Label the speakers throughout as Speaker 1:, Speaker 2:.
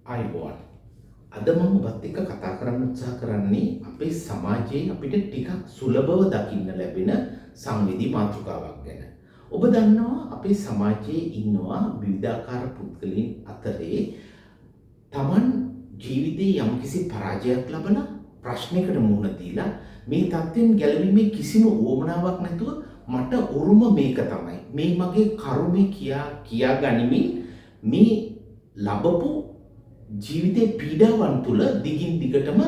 Speaker 1: අයිබෝන් අද මම ඔබත් එක්ක කතා කරන්න උත්සාහ කරන්නේ අපේ සමාජයේ අපිට ටිකක් සුලභව දකින්න ලැබෙන සංවේදී මාතෘකාවක් ගැන. ඔබ දන්නවා අපේ සමාජයේ ඉන්නවා විවිධාකාර පුද්ගලයන් අතරේ Taman ජීවිතයේ යම්කිසි පරාජයක් ලබලා ප්‍රශ්නයකට මුහුණ දීලා මේ තත්ත්වෙන් ගැලවීමේ කිසිම උවමනාවක් නැතුව මට උරුම මේක තමයි. මේ මගේ කර්මය කියා ගනිමින් මේ ලැබපු ජීවිතේ පීඩාවන් තුල දිගින් දිගටම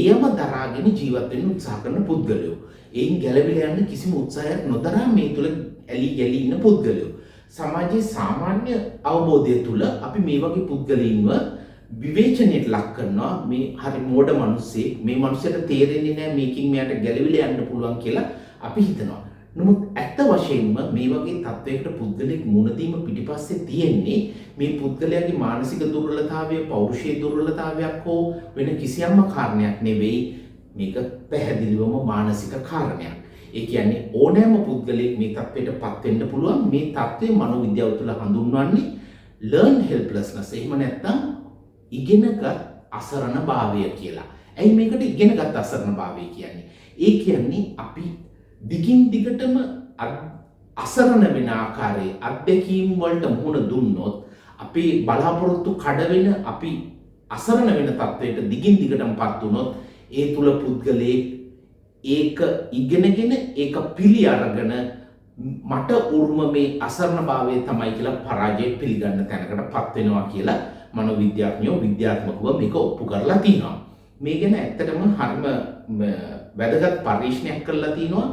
Speaker 1: එයම දරාගෙන ජීවත් වෙන්න උත්සාහ කරන පුද්ගලයෝ. එයින් ගැලවිලා යන්න කිසිම උත්සාහයක් නොදරා මේ තුල ඇලි ගලි ඉන්න පුද්ගලයෝ. සමාජයේ සාමාන්‍ය අවබෝධය තුල අපි මේ වගේ පුද්ගලයින්ව විවේචනයට ලක් කරනවා. මේ හරි මෝඩ මිනිස්සෙක්, මේ මිනිස්සට තේරෙන්නේ නැහැ මේකින් මෙයාට ගැලවිලා යන්න පුළුවන් කියලා අපි හිතනවා. නමුත් ඇත්ත වශයෙන්ම මේ වගේ තත්වයකට පුද්ගලෙක් මුහුණ දීම පිටිපස්සේ තියෙන්නේ මේ පුද්ගලයාගේ මානසික දුර්වලතාවය, පෞරුෂයේ දුර්වලතාවයක් හෝ වෙන කිසියම්ම කාරණයක් නෙවෙයි. මේක පැහැදිලිවම මානසික කාරණයක්. ඒ කියන්නේ ඕනෑම පුද්ගලෙක් මේ තත්වයටපත් වෙන්න පුළුවන්. මේ තත්වය මනෝවිද්‍යාව තුළ හඳුන්වන්නේ learned helplessness. එහෙම නැත්නම් ඉගෙනගත් අසරණභාවය කියලා. ඇයි මේකට ඉගෙනගත් අසරණභාවය කියන්නේ? ඒ කියන්නේ අපි දිගින් දිගටම අසරණ වෙන ආකාරයේ අත්දැකීම් වලට මුහුණ දුන්නොත් අපේ බලාපොරොත්තු කඩ වෙන, අපි අසරණ වෙන තත්වයට දිගින් දිගටමපත් වුණොත් ඒ තුල පුද්ගලයේ ඒක ඉගෙනගෙන ඒක පිළි අරගෙන මට උරුම මේ අසරණභාවය තමයි කියලා පරාජය පිළිගන්න තැනකටපත් වෙනවා කියලා මනෝවිද්‍යාඥයෝ විද්‍යාත්මකව මේක ඔප්පු කරලා තිනවා. මේ ගැන ඇත්තටම හරිම වැදගත් පරීක්ෂණයක් කරලා තිනවා.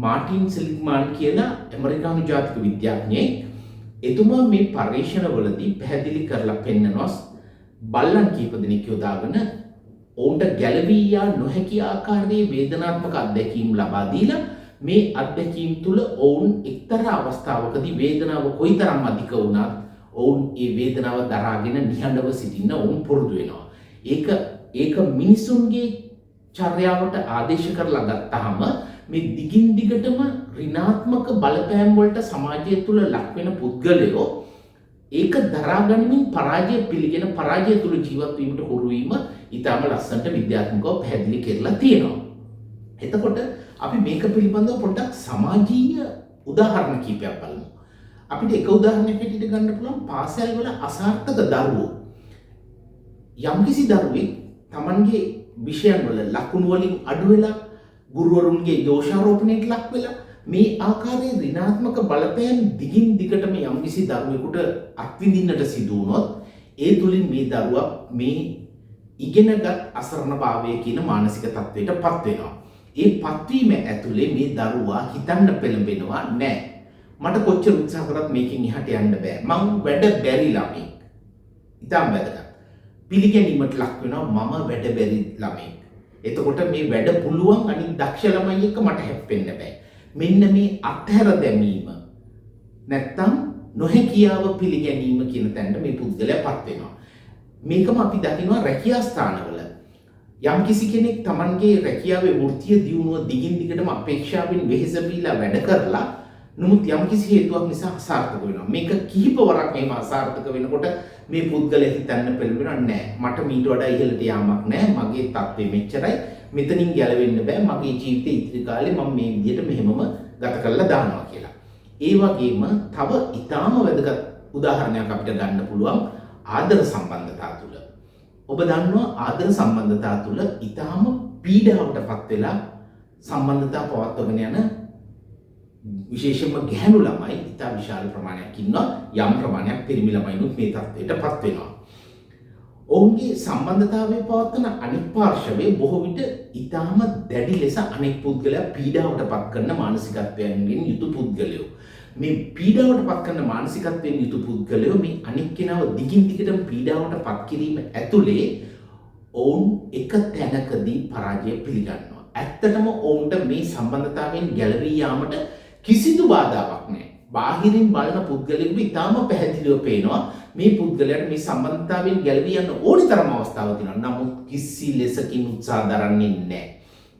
Speaker 1: මාටින් සෙලිග්මාන් කියලා ඇමරිකානු ජාතික විද්‍යාඥයෙක්. එතුමා මේ පරීක්ෂණවලදී පැහැදිලි කරලා පෙන්නනවා බල්ලන් කීප දෙනෙක් යොදාගෙන ඔවුන්ට ගැලවී යා නොහැකි ආකාරයේ වේදනාත්මක අත්දැකීම් ලබා දීලා මේ අත්දැකීම් තුළ ඔවුන් එක්තරා අවස්ථාවකදී වේදනාව කොයිතරම් අධික වුණත් ඔවුන් ඒ වේදනාව දරාගෙන නිහඬව සිටින්න ඔවුන් පුරුදු වෙනවා. ඒක මිනිසුන්ගේ චර්යාවට ආදේශ කරලා ගත්තාම මේ දිගින් දිගටම ඍණාත්මක බලපෑම් වලට සමාජය තුළ ලක් වෙන පුද්ගලයෝ ඒක දරා ගනිමින් පරාජය පිළිගෙන පරාජය තුළ ජීවත් වීමට හුරු වීම ඊටම ලස්සනට විද්‍යාත්මකව පැහැදිලි කරලා තියෙනවා. එතකොට අපි මේක පිළිබඳව පොඩ්ඩක් සමාජීය උදාහරණ කිහිපයක් බලමු. අපිට එක උදාහරණයක් හැටියට ගන්න පුළුවන් පාසල් වල අසාර්ථක දරුවෝ. යම්කිසි දරුවෙක් Tamanගේ විෂයන් වල ලකුණු වලින් අඩු වෙලා ගුරුවරුන්ගේ දෝෂාරෝපණයට ලක් වෙලා මේ ආකාරයේ ඍණාත්මක බලපෑම් දිගින් දිගටම යම්කිසි දරුවෙකුට අත්විඳින්නට සිදු වුණොත් ඒ තුලින් මේ දරුවා මේ ඉගෙනගත් අසරණභාවය කියන මානසික තත්ත්වයටපත් වෙනවා. ඒ පත්වීම ඇතුලේ මේ දරුවා හිතන්න පෙළඹෙනවා නෑ. මට කොච්චර උත්සාහ කරත් මේකෙන් එහාට යන්න බෑ. මං වැඩ බැරි ළමෙක්. ඉතින් වැදගත්. පිළිගැනීමට ලක් වෙනවා මම වැඩ බැරි ළමෙක්. එතකොට මේ වැඩ පුළුවන් අනිත් දක්ෂ ළමයි එක්ක මට හැප්පෙන්න බෑ. මෙන්න මේ අත්හැර දැමීම නැත්තම් නොහැකියාව පිළිගැනීම කියන තැනට මේ පුද්ගලයාපත් වෙනවා. මේකම අපි දකිනවා රැකියා ස්ථානවල. යම් කිසි කෙනෙක් Tamanගේ රැකියාවේ වෘත්තීය දියුණුව දිගින් දිගටම අපේක්ෂාවෙන් වෙහෙසවිලා වැඩ කරලා නමුත් යම් කිසි හේතුවක් නිසා අසාර්ථක වෙනවා. මේක කිහිප වරක් එහෙම අසාර්ථක වෙනකොට මේ පුද්ගලයා හිතන්න පෙළඹෙනවා නෑ මට මීට වඩා ඉහළට යාමක් නෑ, මගේ තත්ත්වය මෙච්චරයි, මෙතනින් ගැලවෙන්න බෑ, මගේ ජීවිතේ ඉදිරි කාලේ මම මේ විදිහට මෙහෙමම ගත කරලා දානවා කියලා. ඒ වගේම තව ඊටාම වැදගත් උදාහරණයක් අපිට ගන්න පුළුවන් ආදර සම්බන්ධතා තුළ. ඔබ දන්නවා ආදර සම්බන්ධතා තුළ ඊටාම පීඩාවටපත් වෙලා සම්බන්ධතා පවත්වගෙන යන විශේෂයෙන්ම ගැහැණු ළමයි ඉතා විශාල ප්‍රමාණයක් ඉන්නවා. යම් ප්‍රමාණයක් පිරිමි ළමයිනුත් මේ තත්ත්වයටපත් වෙනවා. ඔවුන්ගේ සම්බන්ධතාවයේ පවත්වන අනිත් පාර්ශවයේ බොහෝ විට ඉතාම දැඩි ලෙස අනෙක් පුද්ගලයා පීඩාවටපත් කරන මානසිකත්වයෙන් යුතු පුද්ගලයෝ. මේ පීඩාවටපත් කරන මානසිකත්වයෙන් යුතු පුද්ගලයෝ මේ අනෙක් කෙනාව දිගින් දිගටම පීඩාවටපත් කිරීම ඇතුලේ ඔවුන් එක තැනකදී පරාජය පිළිගන්නවා. ඇත්තටම ඔවුන්ට මේ සම්බන්ධතාවයෙන් ගැලවී යාමට කිසිදු බාධාවක් නැහැ. බාහිරින් බලන පුද්ගලයෙකුට ඉතාම පැහැදිලිව පේනවා මේ පුද්ගලයාට මේ සම්බන්ධතාවයෙන් ගැලවී යන්න ඕනි තරම් අවස්ථාවක් තියෙනවා. නමුත් කිසි ලෙසකින් උත්සාහ දරන්නේ නැහැ.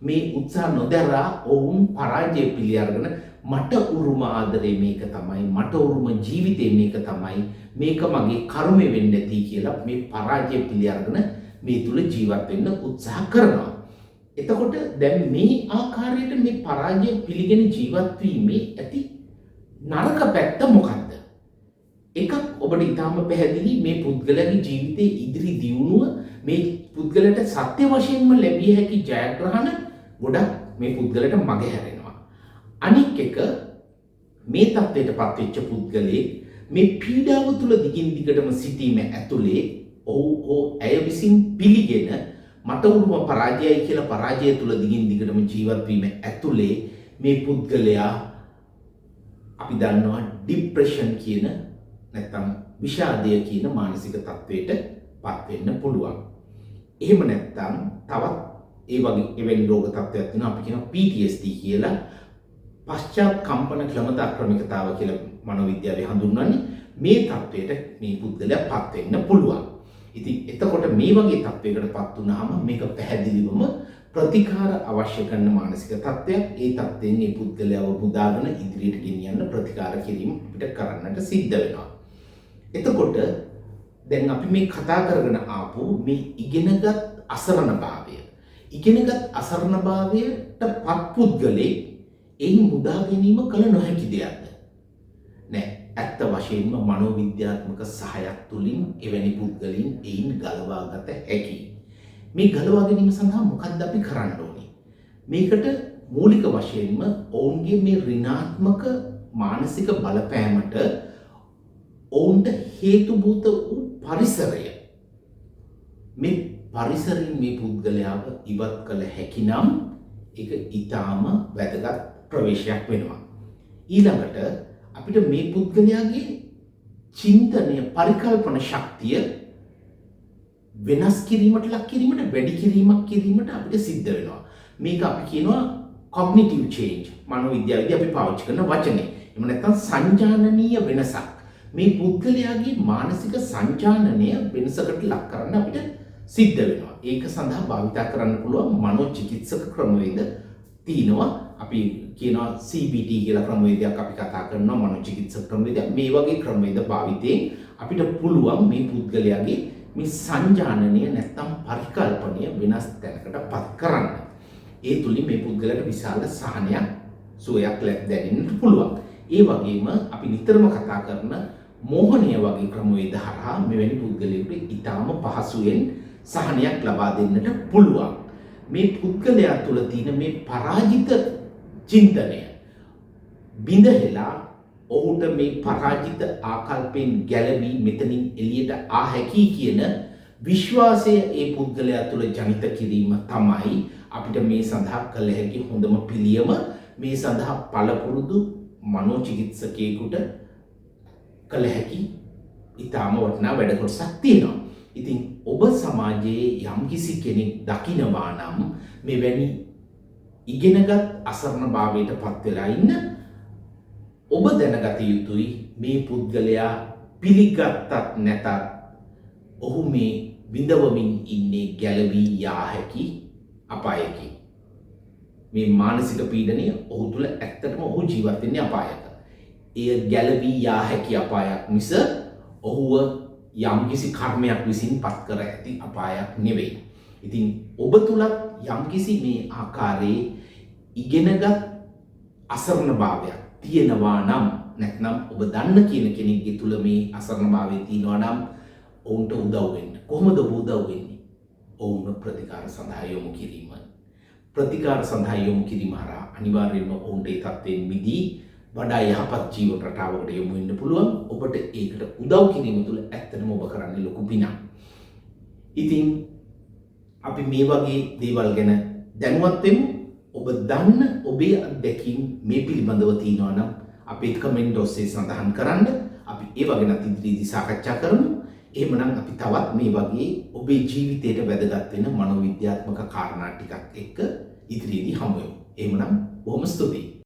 Speaker 1: මේ උත්සාහ නොදරා ඔවුන් පරාජය පිළි අරගෙන මට උරුම ආදරේ මේක තමයි, මට උරුම ජීවිතේ මේක තමයි, මේක මගේ කර්මය වෙන්න ඇති කියලා මේ පරාජය පිළි අරගෙන මේ තුල ජීවත් වෙන්න උත්සාහ කරනවා. එතකොට දැන් මේ ආකාරයට මේ පරාජය පිළිගෙන ජීවත් වීමේ ඇති නරක පැත්ත මොකක්ද? එකක් ඔබට ඉතාම පැහැදිලි මේ පුද්ගලයාගේ ජීවිතයේ ඉදිරි දියුණුව මේ පුද්ගලයාට සත්‍ය වශයෙන්ම ලැබිය හැකි ජයග්‍රහණ ගොඩක් මේ පුද්ගලයාට මගහැරෙනවා. අනික් එක මේ තත්ත්වයටපත් වෙච්ච පුද්ගලයෙක් මේ පීඩාව තුළ දිගින් දිගටම සිටීම ඇතුලේ ඔහු ඇය විසින් පිළිගෙන මට උරුම පරාජයයි කියලා පරාජය තුළ දිගින් දිගටම ජීවත් වීම ඇතුලේ මේ පුද්ගලයා අපි දන්නවා ડિප්‍රෙෂන් කියන නැත්නම් විෂාදය කියන මානසික තත්වයට පත් වෙන්න පුළුවන්. එහෙම නැත්නම් තවත් ඒ වගේ එවැනි රෝග තත්ත්වයක් තියෙනවා අපි කියනවා PTSD කියලා, පශ්චාත් කම්පන ක්ලමතාක්‍රමිකතාව කියලා මනෝවිද්‍යාවේ හඳුන්වන්නේ. මේ තත්වයට මේ පුද්ගලයා පත් වෙන්න පුළුවන්. ඉතින් එතකොට මේ වගේ තත්වයකට පත් වුනහම මේක පැහැදිලිවම ප්‍රතිකාර අවශ්‍ය කරන මානසික තත්ත්වයක්. ඒ තත්ත්වයෙන් මේ පුද්ගලයාව මුදාගෙන ඉදිරියට ගෙනියන්න ප්‍රතිකාර කිරීම අපිට කරන්නට සිද්ධ වෙනවා. එතකොට දැන් අපි මේ කතා කරගෙන ආපු මේ ඉගෙනගත් අසරණභාවය, ඉගෙනගත් අසරණභාවයට පත් පුද්ගලෙක් එයින් මුදා ගැනීම කල නොහැකි දෙයක්ද? නෑ, ඇත්ත වශයෙන්ම මනෝවිද්‍යාත්මක සහයක් තුලින් එවැනි පුද්ගලයන් එයින් ගලවා ගත හැකියි. මේ ගලවා ගැනීම සඳහා මොකක්ද අපි කරන්න ඕනේ? මේකට මූලික වශයෙන්ම ඔවුන්ගේ මේ ඍණාත්මක මානසික බලපෑමට ඔවුන්ට හේතුභූත වූ පරිසරය, මේ පරිසරයෙන් මේ පුද්ගලයාව ඉවත් කළ හැකි නම් ඒක ඊටාම වැදගත් ප්‍රවේශයක් වෙනවා. ඊළඟට අපිට මේ පුද්ගලයාගේ චින්තනය, පරිකල්පන ශක්තිය වෙනස් කිරීමට, ලක් කිරීමට, වැඩි කිරීමට අපිට සිද්ධ වෙනවා. මේක අපි කියනවා cognitive change. මනෝවිද්‍යාවේදී අපි පාවිච්චි කරන වචනේ. එහෙම නැත්නම් සංජානනීය වෙනසක්. මේ පුද්ගලයාගේ මානසික සංජානනය වෙනසකට ලක් කරන්න අපිට සිද්ධ වෙනවා. ඒක සඳහා භාවිතා කරන්න පුළුවන් මනෝචිකිත්සක ක්‍රමවේද තියෙනවා. අපි කියනවා CBT කියලා ක්‍රමවේදයක් අපි කතා කරනවා, මනෝචිකිත්සක ක්‍රමවේදයක්. මේ වගේ ක්‍රමවේද භාවිතයෙන් අපිට පුළුවන් මේ පුද්ගලයාගේ මේ සංජානනය නැත්නම් පරිකල්පනය වෙනස් තැනකටපත් කරන්න. ඒ තුලින් මේ පුද්ගලයාට විශාල සහනයක්, සුවයක් දැනෙන්නට පුළුවන්. ඒ වගේම අපි නිතරම කතා කරන මෝහනය වගේ ක්‍රමවේද හරහා මෙවැනි පුද්ගලයෙකුට ඊටාම පහසුවෙන් සහනයක් ලබා දෙන්නට පුළුවන්. මේ පුද්ගලයා තුළ තියෙන මේ පරාජිත චින්තනය බිඳහෙලා ඔහුට මේ පරාජිත ආකල්පෙන් ගැලවී මෙතනින් එළියට ආ හැකි කියන විශ්වාසය ඒ පුද්ගලයා තුළ ජනිත කිරීම තමයි අපිට මේ සඳහා කළ හැකි හොඳම පිළියම. මේ සඳහා පළපුරුදු මනෝචිකිත්සකයෙකුට කළ හැකි ඊටාම වටිනා වැඩ කොටසක් තියෙනවා. ඉතින් ඔබ සමාජයේ යම්කිසි කෙනෙක් දකිනවා නම් මෙවැනි ඉගෙනගත් අසරණභාවයට පත් වෙලා ඉන්න, ඔබ දැනගත යුතුයි මේ පුද්ගලයා පිළිගත්තත් නැතත් ඔහු මේ විඳවමින් ඉන්නේ ගැලවී යා හැකි අපායකි. මේ මානසික පීඩනය ඔහු තුළ ඇත්තටම ඔහු ජීවත් වෙන්නේ අපායක. එය ගැලවී යා හැකි අපායක් මිස ඔහුව යම්කිසි කර්මයක් විසින් පත් කර ඇති අපායක් නෙවෙයි. ඉතින් ඔබ තුලත් යම්කිසි මේ ආකාරයේ ඉගෙනගත් අසරණභාවයක් තියෙනවා නම්, නැත්නම් ඔබ දන්න කියන කෙනෙක්ගේ තුල මේ අසරණභාවය තියෙනවා නම් ඔවුන්ට උදව් වෙන්න. කොහොමද ඔබ උදව් වෙන්නේ? ඔවුන්ව ප්‍රතිකාර සඳහා යොමු කිරීම. ප්‍රතිකාර සඳහා යොමු කිරීම හරහා අනිවාර්යයෙන්ම ඔවුන්ට ඒ තත්ත්වයෙන් මිදී වඩා යහපත් ජීවන රටාවකට යොමු වෙන්න පුළුවන්. ඔබට ඒකට උදව් කිරීම තුළ ඇත්තටම ඔබ කරන්නේ ලොකු පිනක්. ඉතින් අපි මේ වගේ දේවල් ගැන දැනුවත් වෙමු. ඔබ දන්න ඔබේ අත්දැකීම් මේ පිළිබඳව තියෙනවා නම් අපේ කමෙන්ට් ඔස්සේ සඳහන් කරන්න. අපි ඒ වගේ නැත් ඉදිරියේදී සාකච්ඡා කරමු. එහෙමනම් අපි තවත් මේ වගේ ඔබේ ජීවිතයට වැදගත් වෙන මනෝවිද්‍යාත්මක කාරණා ටිකක් එක්ක ඉදිරියේදී හමු වෙමු. එහෙමනම් බොහොම ස්තුතියි.